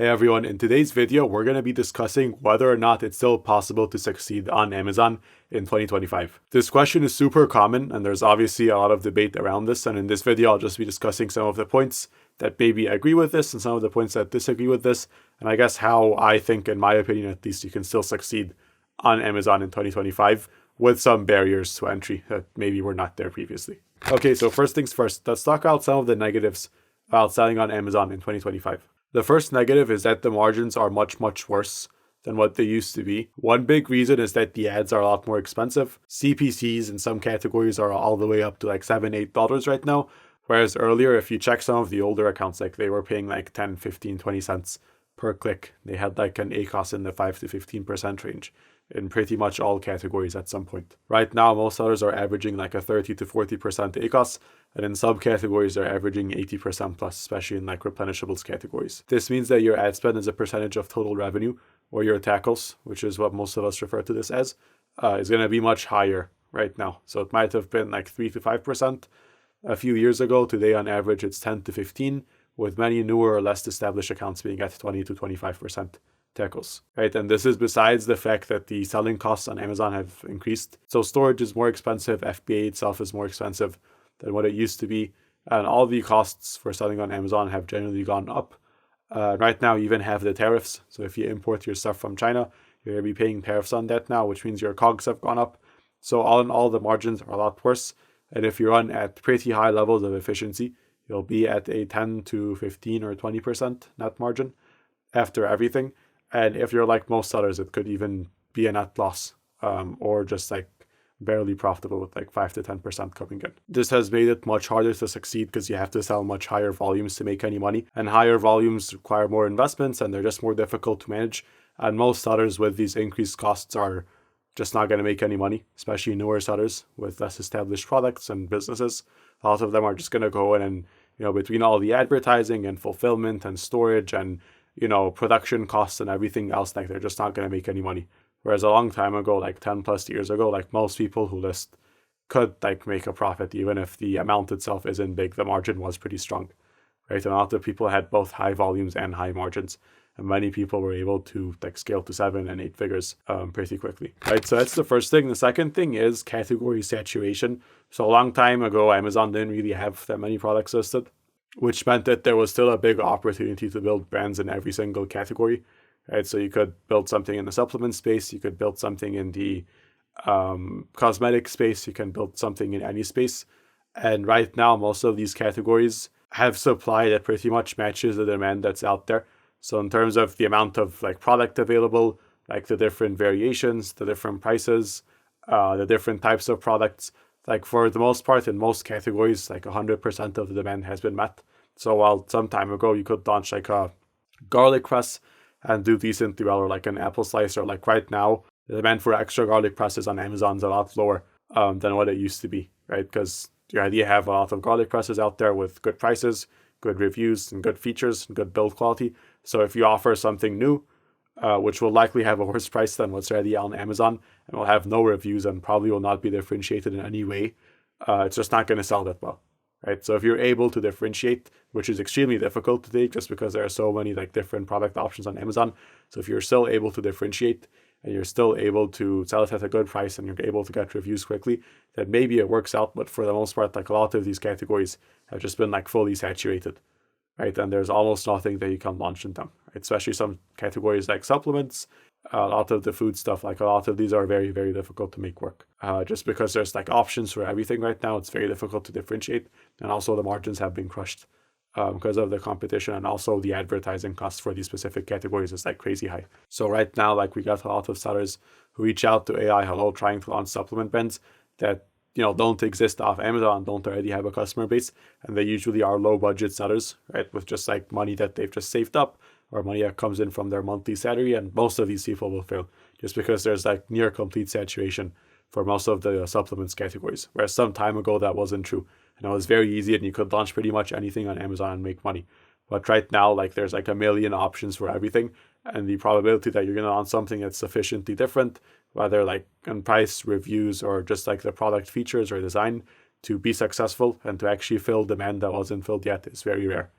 Hey everyone, in today's video, we're going to be discussing whether or not it's still possible to succeed on Amazon in 2025. This question is super common and there's obviously a lot of debate around this, and in this video I'll just be discussing some of the points that maybe agree with this and some of the points that disagree with this, and I guess how I think, in my opinion at least, you can still succeed on Amazon in 2025 with some barriers to entry that maybe were not there previously. Okay, so first things first, let's talk about some of the negatives about selling on Amazon in 2025. The first negative is that the margins are much worse than what they used to be. One big reason is that the ads are a lot more expensive. CPCs in some categories are all the way up to like $7, $8 right now. Whereas earlier, if you check some of the older accounts, like they were paying like 10, 15, 20 cents per click. They had like an ACoS in the 5 to 15% range in pretty much all categories at some point. Right now, most sellers are averaging like a 30 to 40% ACoS, and in subcategories they're averaging 80% plus, especially in like replenishables categories. This means that your ad spend as a percentage of total revenue, or your tackles, which is what most of us refer to this as, is going to be much higher right now. So it might have been like 3 to 5% a few years ago. Today on average it's 10 to 15, with many newer or less established accounts being at 20 to 25% tackles, right? And this is besides the fact that the selling costs on Amazon have increased. So storage is more expensive, FBA itself is more expensive than what it used to be, and all the costs for selling on Amazon have generally gone up. Right now, you even have the tariffs. So if you import your stuff from China, you're going to be paying tariffs on that now, which means your COGS have gone up. So all in all, the margins are a lot worse. And if you run at pretty high levels of efficiency, you'll be at a 10 to 15 or 20% net margin after everything. And if you're like most sellers, it could even be a net loss, or just like barely profitable with like 5 to 10% coming in. This has made it much harder to succeed because you have to sell much higher volumes to make any money, and higher volumes require more investments and they're just more difficult to manage. And most sellers with these increased costs are just not going to make any money, especially newer sellers with less established products and businesses. A lot of them are just going to go in and, between all the advertising and fulfillment and storage and, production costs and everything else, like they're just not going to make any money. Whereas a long time ago, like 10 plus years ago, like most people who list could like make a profit, even if the amount itself isn't big, the margin was pretty strong, right? And a lot of people had both high volumes and high margins. And many people were able to like scale to 7 and 8 figures pretty quickly, right? So that's the first thing. The second thing is category saturation. So a long time ago, Amazon didn't really have that many products listed, which meant that there was still a big opportunity to build brands in every single category, right? So you could build something in the supplement space, you could build something in the cosmetic space, you can build something in any space. And right now, most of these categories have supply that pretty much matches the demand that's out there. So in terms of the amount of like product available, like the different variations, the different prices, the different types of products, like for the most part in most categories, like 100% of the demand has been met. So while some time ago you could launch like a garlic press and do decently well, or like an apple slicer, like right now, the demand for extra garlic presses on Amazon is a lot lower than what it used to be, right? Because you already have a lot of garlic presses out there with good prices, good reviews, and good features, and good build quality. So if you offer something new, which will likely have a worse price than what's already on Amazon, and will have no reviews and probably will not be differentiated in any way, it's just not going to sell that well, right? So if you're able to differentiate, which is extremely difficult today just because there are so many like different product options on Amazon. So if you're still able to differentiate and you're still able to sell it at a good price and you're able to get reviews quickly, then maybe it works out. But for the most part, like a lot of these categories have just been like fully saturated, right? And there's almost nothing that you can launch in them, right? Especially some categories like supplements, a lot of the food stuff, like a lot of these are very, very difficult to make work. Just because there's like options for everything right now, it's very difficult to differentiate. And also the margins have been crushed because of the competition, and also the advertising costs for these specific categories is like crazy high. So right now, like we got a lot of sellers who reach out to AI Hello trying to launch supplement brands that don't exist off Amazon, don't already have a customer base, and they usually are low budget sellers, right, with just like money that they've just saved up or money that comes in from their monthly salary. And most of these people will fail just because there's like near complete saturation for most of the supplements categories, whereas some time ago that wasn't true, and it was very easy and you could launch pretty much anything on Amazon and make money. But right now, like there's like a million options for everything, and the probability that you're going to launch something that's sufficiently different, whether like in price, reviews, or just like the product features or design, to be successful and to actually fill demand that wasn't filled yet is very rare.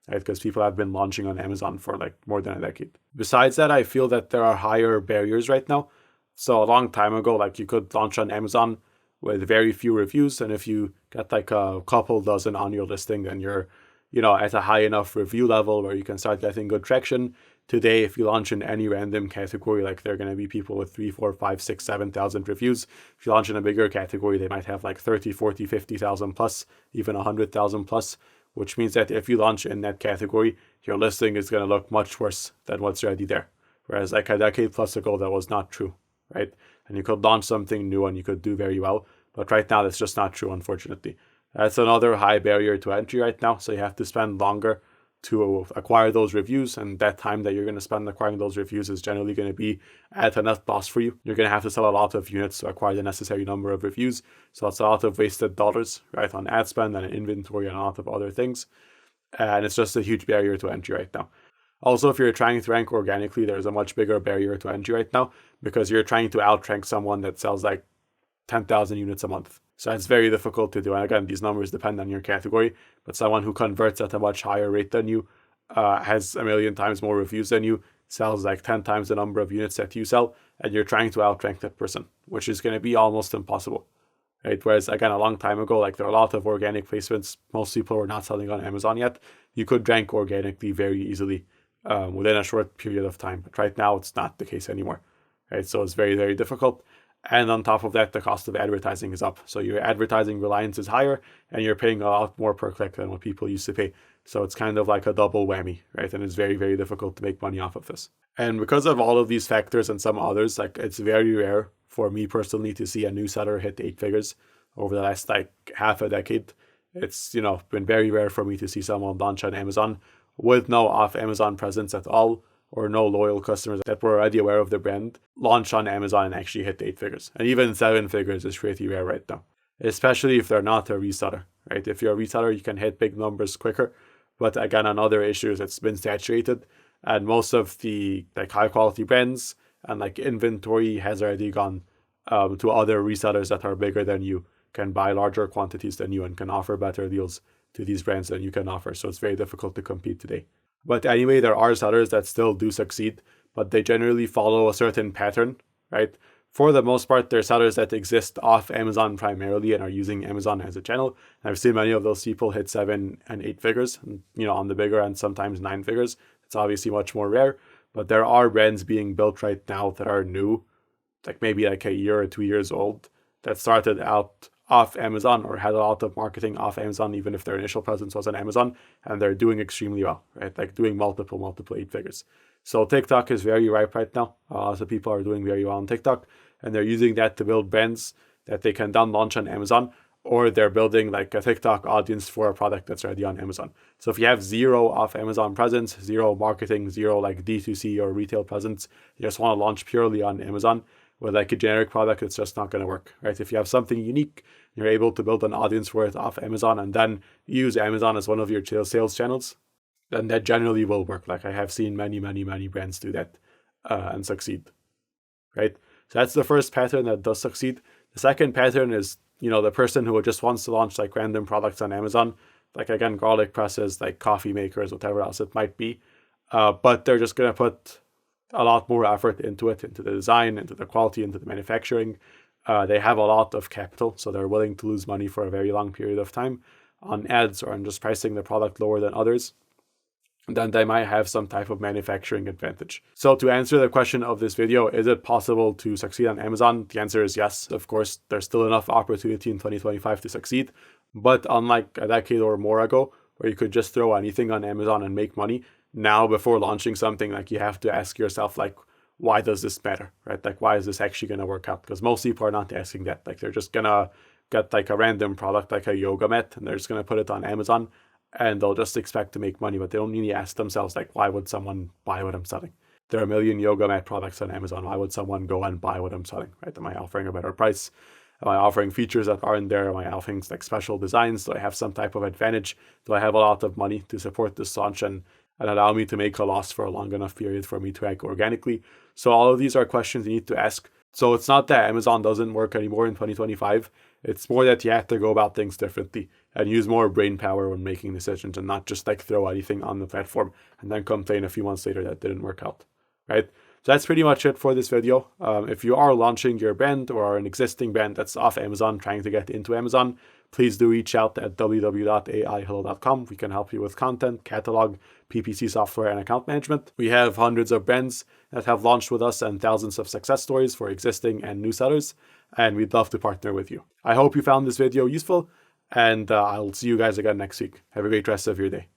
right? Because people have been launching on Amazon for like more than a decade. Besides that, I feel that there are higher barriers right now. So a long time ago, like you could launch on Amazon with very few reviews, and if you get like a couple dozen on your listing, then you're, at a high enough review level where you can start getting good traction. Today, if you launch in any random category, like there are going to be people with 3, 4, 5, 6, 7,000 reviews. If you launch in a bigger category, they might have like 30, 40, 50,000 plus, even 100,000 plus, which means that if you launch in that category, your listing is going to look much worse than what's already there. Whereas like a decade plus ago, that was not true, right? And you could launch something new and you could do very well. But right now, that's just not true, unfortunately. That's another high barrier to entry right now. So you have to spend longer to acquire those reviews. And that time that you're going to spend acquiring those reviews is generally going to be at a net loss for you. You're going to have to sell a lot of units to acquire the necessary number of reviews. So it's a lot of wasted dollars, right, on ad spend and inventory and a lot of other things. And it's just a huge barrier to entry right now. Also, if you're trying to rank organically, there's a much bigger barrier to entry right now because you're trying to outrank someone that sells like 10,000 units a month. So it's very difficult to do. And again, these numbers depend on your category, but someone who converts at a much higher rate than you, has a million times more reviews than you, sells like 10 times the number of units that you sell, and you're trying to outrank that person, which is going to be almost impossible. Right? Whereas again, a long time ago, like there are a lot of organic placements. Most people were not selling on Amazon yet. You could rank organically very easily within a short period of time. But right now, it's not the case anymore. Right? So it's very, very difficult. And on top of that, the cost of advertising is up. So your advertising reliance is higher and you're paying a lot more per click than what people used to pay. So it's kind of like a double whammy, right? And it's very, very difficult to make money off of this. And because of all of these factors and some others, like it's very rare for me personally to see a new seller hit 8 figures over the last like half a decade. It's, been very rare for me to see someone launch on Amazon with no off Amazon presence at all, or no loyal customers that were already aware of the brand, launch on Amazon and actually hit 8 figures. And even 7 figures is pretty rare right now, especially if they're not a reseller, right? If you're a reseller, you can hit big numbers quicker. But again, another issue is it's been saturated, and most of the like high quality brands and like inventory has already gone to other resellers that are bigger than you, can buy larger quantities than you, and can offer better deals to these brands than you can offer. So it's very difficult to compete today. But anyway, there are sellers that still do succeed, but they generally follow a certain pattern, right? For the most part, they're sellers that exist off Amazon primarily and are using Amazon as a channel. And I've seen many of those people hit 7 and 8 figures, on the bigger and sometimes 9 figures. It's obviously much more rare, but there are brands being built right now that are new, like maybe like a year or 2 years old, that started out off Amazon or had a lot of marketing off Amazon, even if their initial presence was on Amazon, and they're doing extremely well, right? Like doing multiple 8 figures. So TikTok is very ripe right now. A lot of people are doing very well on TikTok, and they're using that to build brands that they can then launch on Amazon, or they're building like a TikTok audience for a product that's already on Amazon. So if you have zero off Amazon presence, zero marketing, zero like D2C or retail presence, you just want to launch purely on Amazon with like a generic product, it's just not going to work, right? If you have something unique, you're able to build an audience for it off Amazon and then use Amazon as one of your sales channels, then that generally will work. Like I have seen many brands do that and succeed, right? So that's the first pattern that does succeed. The second pattern is, the person who just wants to launch like random products on Amazon, like again, garlic presses, like coffee makers, whatever else it might be. But they're just going to put a lot more effort into it, into the design, into the quality, into the manufacturing. They have a lot of capital, so they're willing to lose money for a very long period of time on ads or on just pricing the product lower than others. Then they might have some type of manufacturing advantage. So to answer the question of this video, is it possible to succeed on Amazon? The answer is yes. Of course, there's still enough opportunity in 2025 to succeed. But unlike a decade or more ago, where you could just throw anything on Amazon and make money, now before launching something, like you have to ask yourself, like, why does this matter, right? Like, why is this actually going to work out? Because most people are not asking that. Like, they're just going to get like a random product, like a yoga mat, and they're just going to put it on Amazon, and they'll just expect to make money, but they don't really ask themselves, like, why would someone buy what I'm selling? There are a million yoga mat products on Amazon. Why would someone go and buy what I'm selling, right? Am I offering a better price? Am I offering features that aren't there? Am I offering like special designs? Do I have some type of advantage? Do I have a lot of money to support this launch and allow me to make a loss for a long enough period for me to rank organically? So all of these are questions you need to ask. So it's not that Amazon doesn't work anymore in 2025. It's more that you have to go about things differently. and use more brain power when making decisions and not just like throw anything on the platform and then complain a few months later that didn't work out, right? So that's pretty much it for this video. If you are launching your brand or an existing brand that's off Amazon trying to get into Amazon, please do reach out at www.aihello.com. We can help you with content, catalog, PPC software, and account management. We have hundreds of brands that have launched with us and thousands of success stories for existing and new sellers, and we'd love to partner with you. I hope you found this video useful, and I'll see you guys again next week. Have a great rest of your day.